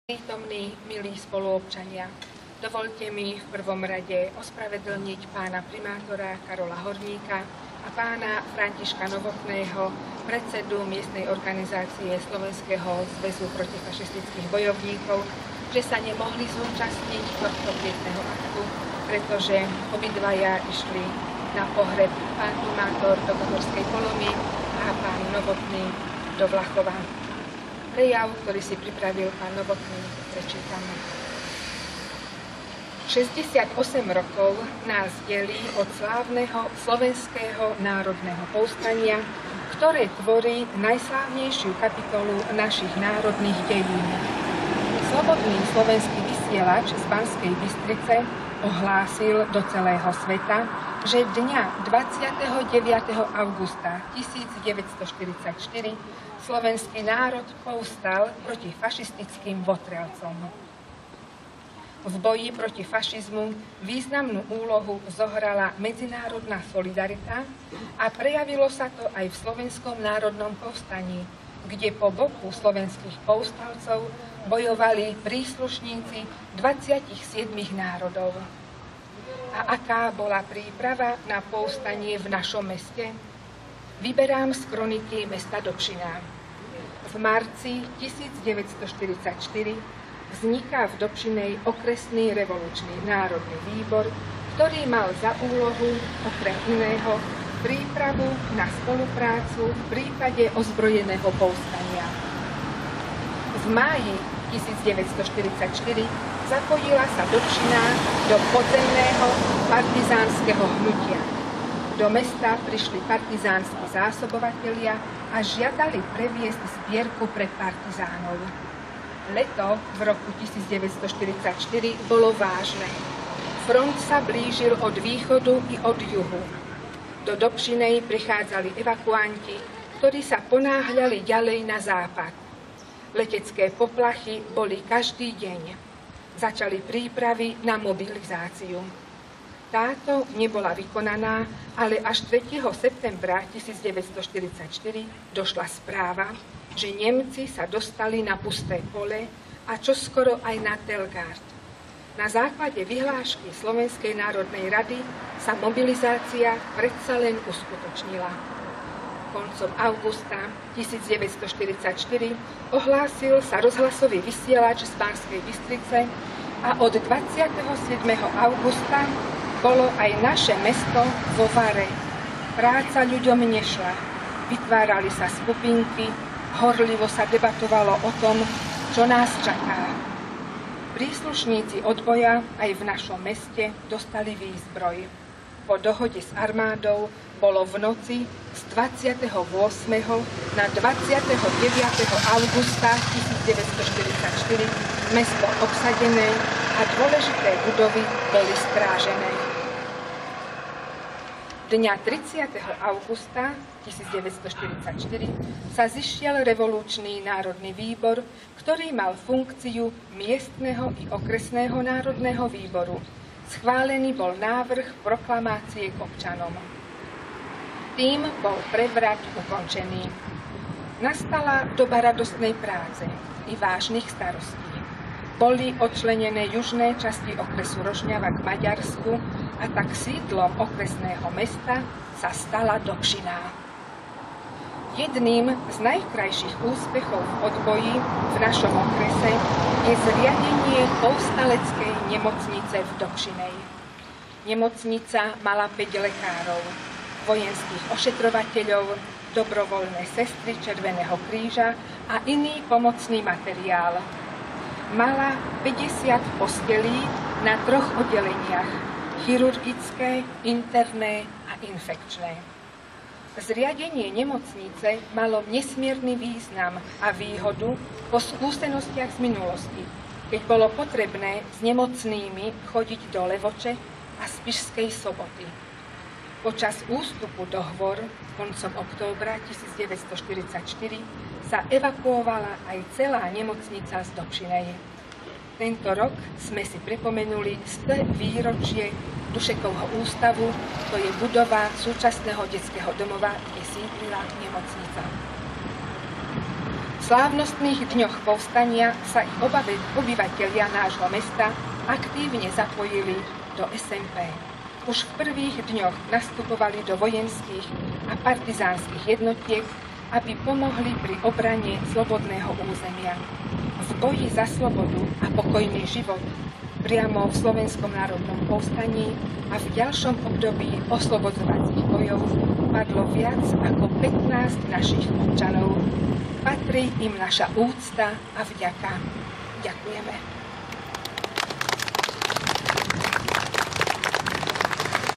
Prítomní, milí spoluobčania, dovoľte mi v prvom rade ospravedlniť pána primátora Karola Horníka a pána Františka Novotného, predsedu miestnej organizácie Slovenského zväzu protifašistických bojovníkov, že sa nemohli zúčastniť tohto pietného aktu, pretože obidvaja išli na pohreb, pán primátor do Batorskej Polomy a pán Novotný do Vlachova. Prejav, ktorý si pripravil pán Novotný, prečítam. 68 rokov nás delí od slávneho slovenského národného povstania, ktoré tvorí najslávnejšiu kapitolu našich národných dejín. Slobodný slovenský vysielač z Banskej Bystrice ohlásil do celého sveta, že dňa 29. augusta 1944 slovenský národ povstal proti fašistickým votrelcom. V boji proti fašizmu významnú úlohu zohrala medzinárodná solidarita a prejavilo sa to aj v Slovenskom národnom povstaní, kde po boku slovenských povstalcov bojovali príslušníci 27 národov. A aká bola príprava na povstanie v našom meste? Vyberám z kroniky mesta Dobšiná. V marci 1944 vzniká v Dobšinej okresný revolučný národný výbor, ktorý mal za úlohu, okrem iného, prípravu na spoluprácu v prípade ozbrojeného povstania. V máji 1944 zapojila sa Dobšina do podzemného partizánskeho hnutia. Do mesta prišli partizánsky zásobovatelia a žiadali previesť zbierku pre partizánov. Leto v roku 1944 bolo vážne. Front sa blížil od východu i od juhu. Do Dobšinej prichádzali evakuanti, ktorí sa ponáhľali ďalej na západ. Letecké poplachy boli každý deň. Začali prípravy na mobilizáciu. Táto nebola vykonaná, ale až 3. septembra 1944 došla správa, že Nemci sa dostali na Pusté pole a čoskoro aj na Telgard. Na základe vyhlášky Slovenskej národnej rady sa mobilizácia predsa len uskutočnila. Koncom augusta 1944 ohlásil sa rozhlasový vysielač z Banskej Bystrice a od 27. augusta bolo aj naše mesto vo vare. Práca ľuďom nešla. Vytvárali sa skupinky, horlivo sa debatovalo o tom, čo nás čaká. Príslušníci odboja aj v našom meste dostali výzbroj. Po dohode s armádou bolo v noci z 28. na 29. augusta 1944 mesto obsadené a dôležité budovy boli strážené. Dňa 30. augusta 1944 sa zišiel revolučný národný výbor, ktorý mal funkciu miestneho i okresného národného výboru. Schválený bol návrh proklamácie k občanom. Tým bol prevrat ukončený. Nastala doba radostnej práce i vážnych starostí. Boli odčlenené južné časti okresu Rožňava k Maďarsku a tak sídlom okresného mesta sa stala Dobšiná. Jedným z najkrajších úspechov v odboji v našom okrese je zriadenie povstaleckej nemocnice v Dobšinej. Nemocnica mala 5 lekárov, vojenských ošetrovateľov, dobrovoľné sestry Červeného kríža a iný pomocný materiál. Mala 50 postelí na 3 oddeleniach, chirurgické, interné a infekčné. Zriadenie nemocnice malo nesmierny význam a výhodu po skúsenostiach z minulosti, keď bolo potrebné s nemocnými chodiť do Levoče a Spišskej Soboty. Počas ústupu do Hvor koncom októbra 1944 sa evakuovala aj celá nemocnica z Dobšinej. Tento rok sme si pripomenuli 100 výročie Dušekovho ústavu, to je budova súčasného detského domova, kde sídlila nemocnica. slávnostných dňoch povstania sa i obyvatelia nášho mesta aktívne zapojili do SMP. Už v prvých dňoch nastupovali do vojenských a partizánskych jednotiek, aby pomohli pri obrane slobodného územia. V boji za slobodu a pokojný život priamo v Slovenskom národnom povstaní a v ďalšom období oslobodzovacích bojov padlo viac ako 15 našich občanov. Patrí im naša úcta a vďaka. Ďakujeme.